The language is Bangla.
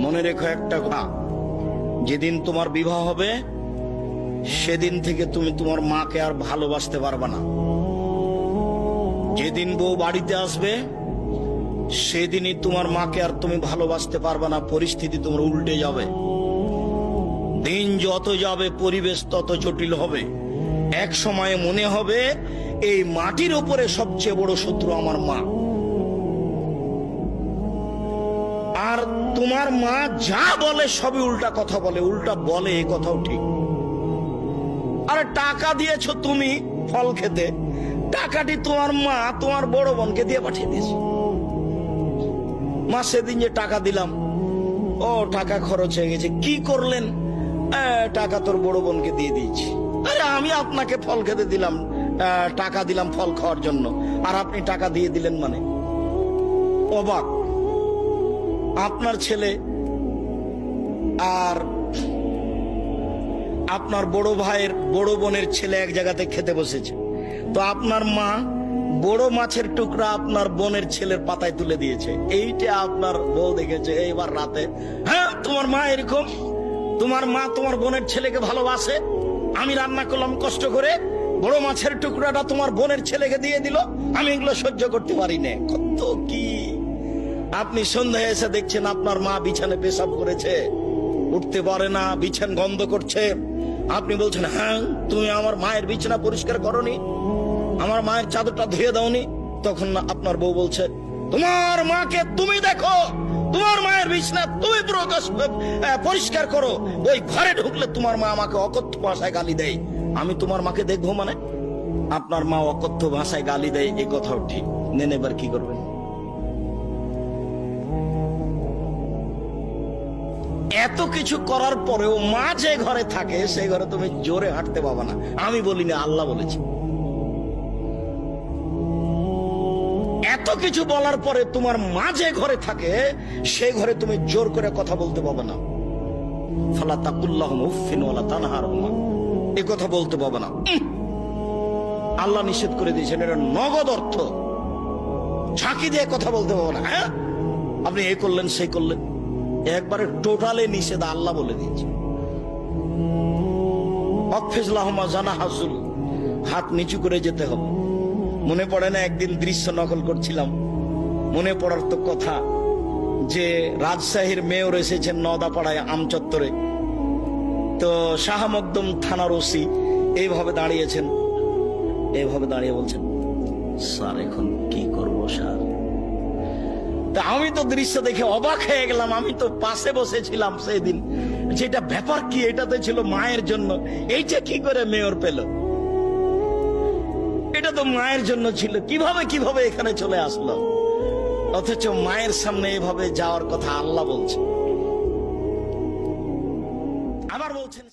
মনে রেখো একটা কথা, যেদিন তোমার বিবাহ হবে সেদিন থেকে তুমি তোমার মাকে আর ভালোবাসতে পারবে না। যেদিন বউ বাড়িতে আসবে সেদিনই তোমার মাকে আর তুমি ভালোবাসতে পারবে না। পরিস্থিতি তোমার উল্টে যাবে। দিন যত যাবে পরিবেশ তত জটিল হবে। এক সময়ে মনে হবে এই মাটির উপরে সবচেয়ে বড় শত্রু আমার মা। আর তোমার মা যা বলে সবই উল্টা কথা বলে, উল্টা বলে, এই কথাও ঠিক। আরে টাকা দিয়েছো তুমি ফল খেতে, টাকাটি তোমার মা তোমার বড় বোনকে দিয়ে পাঠিয়ে দিয়েছে। মা সেদিন যে টাকা দিলাম, ও টাকা খরচ হয়ে গেছে, কি করলেন? টাকা তোর বড় বোনকে দিয়ে দিয়েছি। আরে আমি আপনাকে ফল খেতে দিলাম, টাকা দিলাম ফল খাওয়ার জন্য, আর আপনি টাকা দিয়ে দিলেন মানে? অবাক। আপনার ছেলে আর আপনার বড় ভাইয়ের বড় বোনের ছেলে এক জায়গাতে খেতে বসেছে, তো আপনার মা বড় মাছের টুকরা আপনার বোনের ছেলের পাতায় তুলে দিয়েছে। এইটা আপনার বউ দেখেছে এইবার রাতে। হ্যাঁ, তোমার মা এরকম, তোমার মা তোমার বোনের ছেলেকে ভালোবাসে। আমি রান্না করলাম কষ্ট করে, বড় মাছের টুকরাটা তোমার বোনের ছেলেকে দিয়ে দিল, আমি এগুলো সহ্য করতে পারি না। কত কি! আপনি সন্ধ্যায় এসে দেখছেন আপনার মা বিছানে পেশাব করেছে, উঠতে পারে না, বিছান গন্ধ করছে। আপনি বলছেন, হ্যাঁ তুমি আমার মায়ের বিছানা পরিষ্কার করনি, আমার মায়ের চাদরটা ধুয়ে দাওনি। তখন আপনার বউ বলছে, তোমার মাকে তুমি দেখো, তোমার মায়ের বিছানা তুমি পরিষ্কার করো। ওই ঘরে ঢুকলে তোমার মা আমাকে অকথ্য ভাষায় গালি দেয়, আমি তোমার মাকে দেখবো মানে? আপনার মা অকথ্য ভাষায় গালি দেয়, এই কথাও ঠিক। নেন, এবার কি করবেন? এত কিছু করার পরেও মা যে ঘরে থাকে সেই ঘরে তুমি জোরে হাঁটতে পাবা না। আমি বলিনি, আল্লাহ বলেছি। এত কিছু বলার পরে তোমার মা যে ঘরে থাকে সেই ঘরে তুমি জোর করে কথা বলতে পাবে না। ফালা তাকুল্লাহুমা উফফিন ওয়ালা তানহারহুমা, এই কথা বলতে পাবে না। আল্লাহ নিষেধ করে দিয়েছেন, এটা নগদ অর্থ। ঝাঁকি দিয়ে কথা বলতে পাবে না। হ্যাঁ, আপনি এই করলেন সেই করলেন, একবারে টোটালে নিষেধ, আল্লাহ বলে দিয়েছে। হাত নিচু করে যেতে হবে। মনে পড়ে না একদিন দৃশ্য নকল করছিলাম, মনে পড়ার তো কথা যে রাজশাহীর মেয়র এসেছেন নওদাপাড়ায় আমচত্বরে, তো শাহ মকদুম থানার ওসি এইভাবে দাঁড়িয়েছেন, এইভাবে দাঁড়িয়ে বলছেন, স্যার এখন কি করবো স্যার? তা আমি তো দৃশ্য দেখে অবাক হয়ে গেলাম। আমি তো পাশে বসেছিলাম সেদিন, যেটা ব্যাপার কি, এটা তো ছিল মায়ের জন্য, এইটা কি করে মেয়র পেল? এটা তো মায়ের জন্য ছিল, কিভাবে এখানে চলে আসলো? অথচ মায়ের সামনে এভাবে যাওয়ার কথা আল্লাহ বলছে।